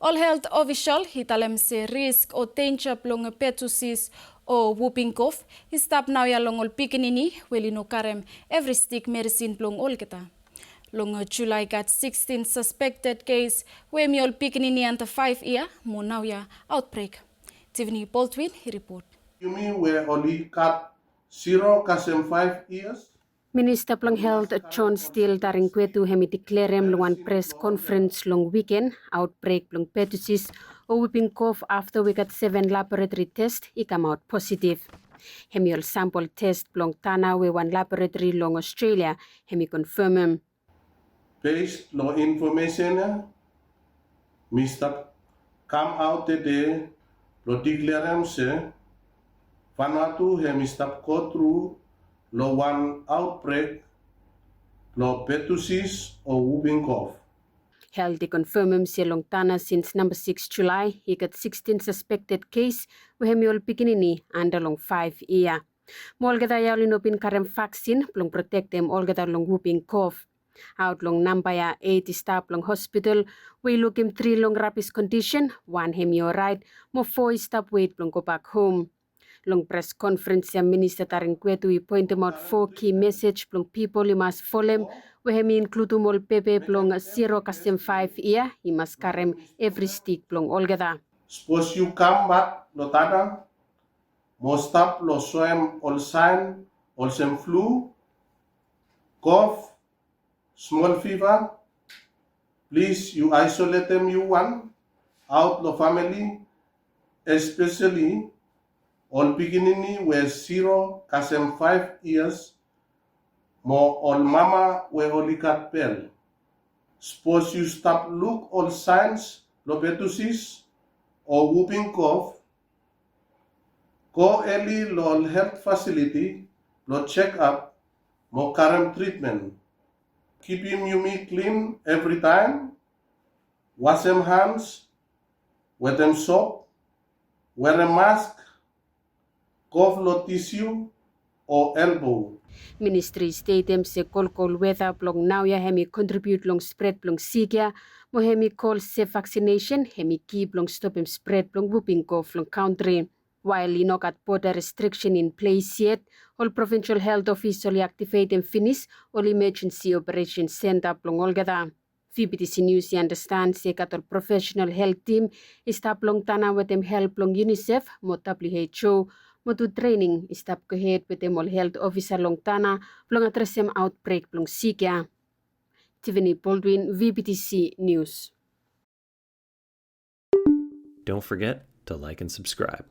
All health official hitalem se risk o danger plong pertussis o WhoopingCough histap now ya longol pikinini welino karem every stick medicine plong olketa. Long July got 16 suspected case where miol pikinini under 5 year mo now ya outbreak. Tiffany Baldwin he report. You mean where only cut 0 kasem 5 years? Minister PublicHealth John Still Tari Qetu hemi declarem luan press conference long weekend outbreak long pertussis o WhoopingCough after we got 7 laboratory test he come out positive. Hemi all sample test long Tanna we one laboratory long Australia hemi confirm. Based no information, Mr. come out today, lo declarem se Vanuatu hemi stop go through lo one outbreak lo pertussis o WhoopingCough. Healthy confirm siya long Tanna since number 6 July. He got 16 suspected case we hemi all pikinini under long 5 year. Mo olgada ya linopin karem vaccine plong protect them olgada long WhoopingCough. Out long nambaya 80 staff long hospital we look him 3 long rapid condition 1 hemi alright mo 4 staff wait plong go back home. Long press conference ya Minister Tari Qetu he point out 4 key message plong people he must follow we hemi include mol pepe plong 0 kasem 5 year he must karem every stick plong olgada. Suppose you come back lo tada, mo stop lo swim all sign, all sem flu, cough, small fever. Please you isolate them you one out lo family, especially all beginning were 0 kasem 5 years, mo all mama we only cut bell. Suppose you stop look all signs lo pertussis or WhoopingCough, go early lo health facility lo check up mo current treatment. Keep him you me clean every time. Wash them hands, wear them soap, wear a mask, cough lo tissue or elbow. Ministry statem se kol weather plong now ya hemi contribute long spread plong sikia mo hemi call safe vaccination hemi keep long stop him spread plong WhoopingCough long country. While ino got border restriction in place yet, all provincial health official activate and finish all emergency operation center plong olgada. VBTC News understand se katol professional health team istap long Tanna with them help long UNICEF mo WHO mo to training istap ko head with them all health officer long Tanna plong atresem outbreak plong sikia. Tiffany Baldwin, VBTC News. Don't forget to like and subscribe.